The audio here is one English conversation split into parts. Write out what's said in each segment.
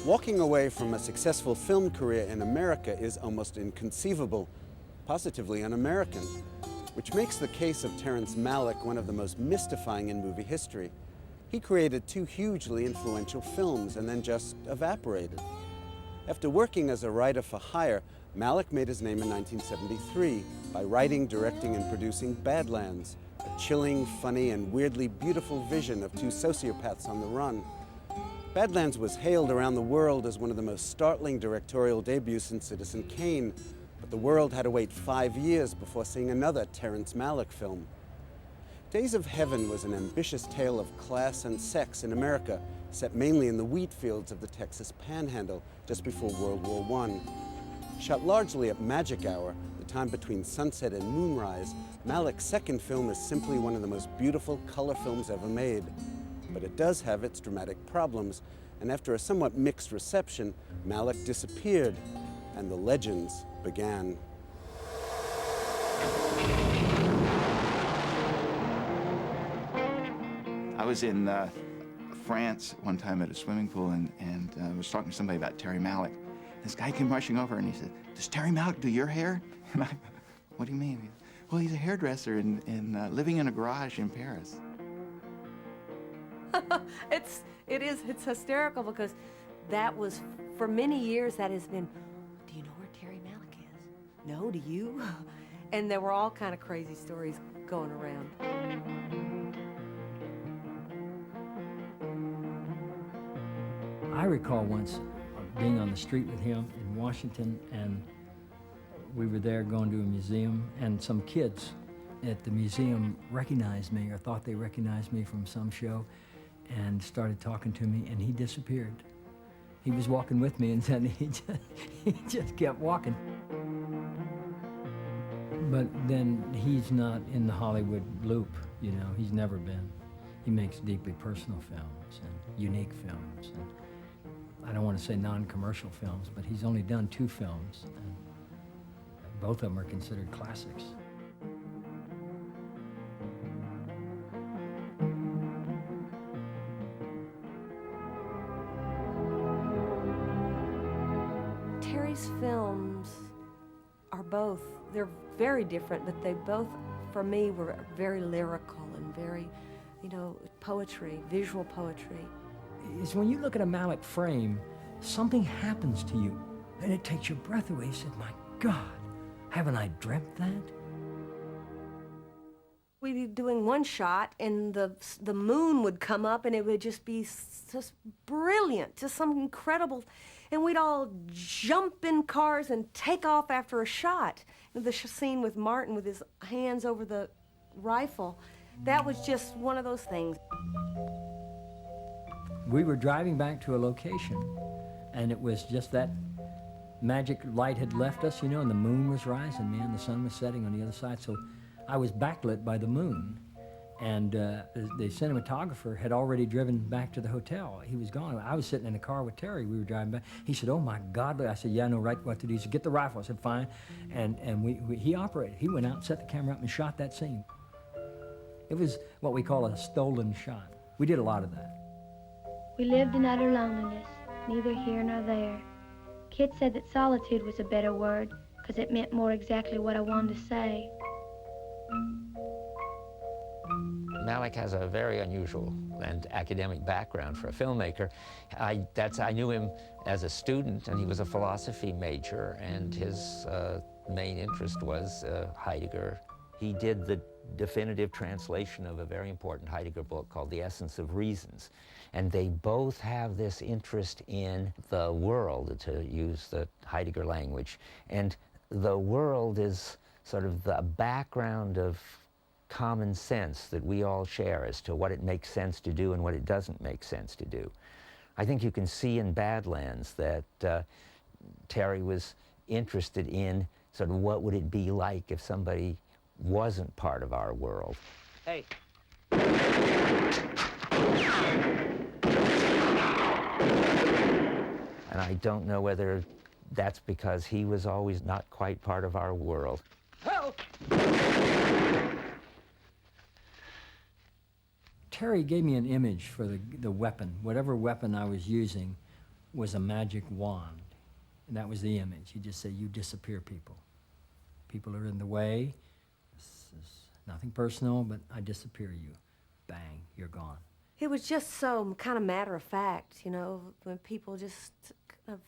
Walking away from a successful film career in America is almost inconceivable, positively un-American, which makes the case of Terrence Malick one of the most mystifying in movie history. He created two hugely influential films and then just evaporated. After working as a writer for hire, Malick made his name in 1973 by writing, directing, and producing Badlands, a chilling, funny, and weirdly beautiful vision of two sociopaths on the run. Badlands was hailed around the world as one of the most startling directorial debuts since Citizen Kane, but the world had to wait 5 years before seeing another Terrence Malick film. Days of Heaven was an ambitious tale of class and sex in America, set mainly in the wheat fields of the Texas Panhandle just before World War I. Shot largely at magic hour, the time between sunset and moonrise, Malick's second film is simply one of the most beautiful color films ever made. But it does have its dramatic problems, and after a somewhat mixed reception, Malick disappeared, and the legends began. I was in France one time at a swimming pool and I was talking to somebody about Terry Malick. This guy came rushing over and he said, "Does Terry Malick do your hair?" And I, "What do you mean?" "Well, he's a hairdresser and living in a garage in Paris." It's hysterical because that was, for many years, that has been, do you know where Terry Malick is? No, do you? And there were all kind of crazy stories going around. I recall once being on the street with him in Washington, and we were there going to a museum, and some kids at the museum recognized me or thought they recognized me from some show and started talking to me, and he disappeared. He was walking with me, and then he just kept walking. But then he's not in the Hollywood loop, you know, he's never been. He makes deeply personal films and unique films. And I don't want to say non-commercial films, but he's only done 2 films, and both of them are considered classics. Terry's films are both, they're very different, but they both, for me, were very lyrical and very, you know, poetry, visual poetry. Is when you look at a Malick frame, something happens to you, and it takes your breath away. You said, "My God, haven't I dreamt that?" We'd be doing one shot, and the moon would come up, and it would just be just brilliant, just some incredible, and we'd all jump in cars and take off after a shot. The scene with Martin with his hands over the rifle, that was just one of those things. We were driving back to a location, and it was just that magic light had left us, you know, and the moon was rising, man. The sun was setting on the other side, so I was backlit by the moon. And the cinematographer had already driven back to the hotel. He was gone. I was sitting in the car with Terry. We were driving back. He said, "Oh, my God." I said, "Yeah, I know right what to do." He said, "Get the rifle." I said, "Fine." And he operated. He went out and set the camera up and shot that scene. It was what we call a stolen shot. We did a lot of that. We lived in utter loneliness, neither here nor there. Kid said that solitude was a better word, because it meant more exactly what I wanted to say. Malick has a very unusual and academic background for a filmmaker. I knew him as a student, and he was a philosophy major, and his main interest was Heidegger. He did the definitive translation of a very important Heidegger book called The Essence of Reasons. And they both have this interest in the world, to use the Heidegger language. And the world is sort of the background of common sense that we all share as to what it makes sense to do and what it doesn't make sense to do. I think you can see in Badlands that Terry was interested in sort of what would it be like if somebody wasn't part of our world. Hey. And I don't know whether that's because he was always not quite part of our world. Help! Terry gave me an image for the weapon, whatever weapon I was using. was a magic wand. And that was the image. He just said, you disappear people. People are in the way. This is nothing personal, but I disappear you. Bang, you're gone. It was just so kind of matter of fact, you know, when people just kind of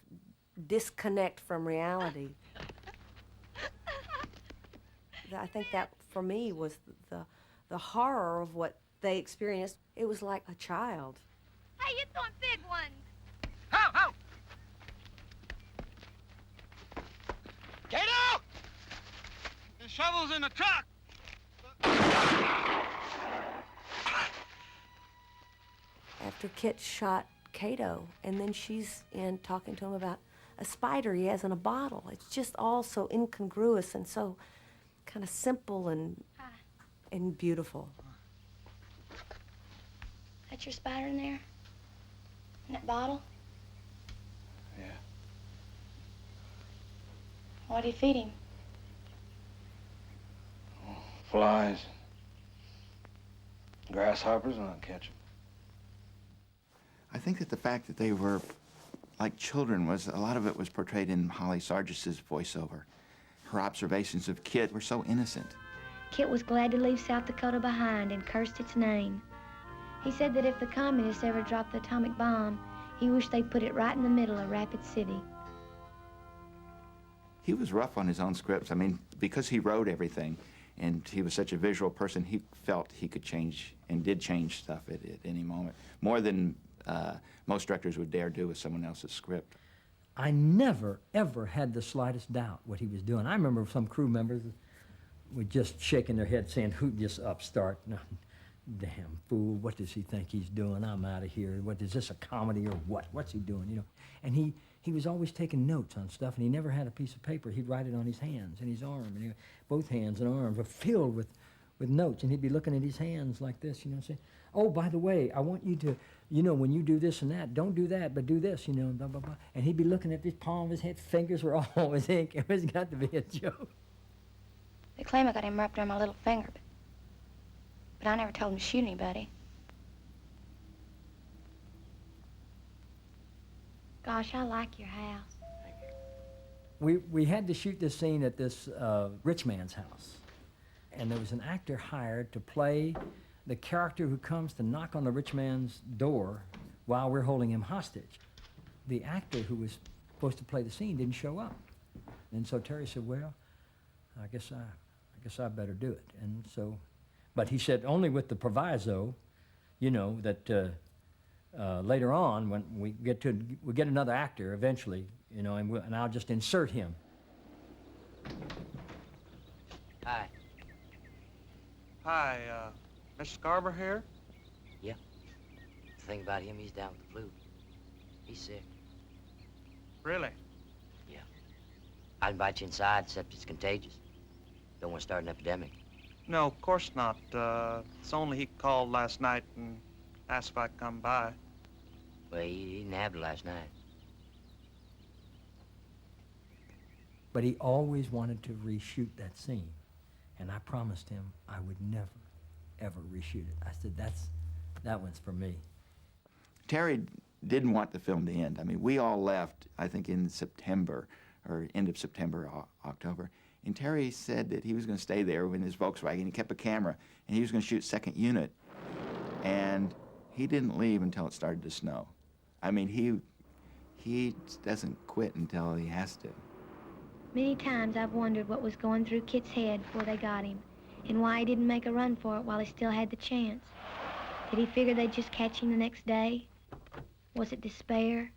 disconnect from reality. I think that, for me, was the horror of what they experienced. It was like a child. Hey, you're throwing big ones. Ho, ho! Kato! The shovel's in the truck. After Kit shot Cato, and then she's in talking to him about a spider he has in a bottle. It's just all so incongruous and so kind of simple and beautiful. That's your spider in there? In that bottle? Yeah. What do you feed him? Flies, grasshoppers, and I'll catch them. I think that the fact that they were like children was, a lot of it was portrayed in Holly Sargis's voiceover. Her observations of Kit were so innocent. Kit was glad to leave South Dakota behind and cursed its name. He said that if the communists ever dropped the atomic bomb, he wished they'd put it right in the middle of Rapid City. He was rough on his own scripts. I mean, because he wrote everything and he was such a visual person, he felt he could change and did change stuff at any moment. More than most directors would dare do with someone else's script. I never, ever had the slightest doubt what he was doing. I remember some crew members were just shaking their heads saying, who just upstart? No, damn fool, what does he think he's doing? I'm out of here. What, is this a comedy or what? What's he doing, you know? And he was always taking notes on stuff, and he never had a piece of paper. He'd write it on his hands and his arm, and both hands and arms were filled with notes, and he'd be looking at his hands like this, you know, saying, oh, by the way, I want you to, you know, when you do this and that, don't do that, but do this, you know, blah, blah, blah. And he'd be looking at this palm of his head, fingers were all his ink. It was got to be a joke. They claim I got him wrapped around my little finger, but I never told him to shoot anybody. Gosh, I like your house. We had to shoot this scene at this rich man's house. And there was an actor hired to play the character who comes to knock on the rich man's door while we're holding him hostage. The actor who was supposed to play the scene didn't show up. And so Terry said, well, I guess I better do it. And so, but he said only with the proviso, you know, that later on when we get another actor eventually, you know, and I'll just insert him. Hi. Hi, Mr. Scarborough here? Yeah. The thing about him, he's down with the flu. He's sick. Really? Yeah. I'd invite you inside, except it's contagious. Don't want to start an epidemic. No, of course not. It's only he called last night and asked if I'd come by. Well, he didn't have it last night. But he always wanted to reshoot that scene. And I promised him I would never, ever reshoot it. I said, that one's for me. Terry didn't want the film to end. I mean, we all left, I think, in September, or end of September, October. And Terry said that he was going to stay there in his Volkswagen. He kept a camera, and he was going to shoot second unit. And he didn't leave until it started to snow. I mean, he doesn't quit until he has to. Many times I've wondered what was going through Kit's head before they got him, and why he didn't make a run for it while he still had the chance. Did he figure they'd just catch him the next day? Was it despair?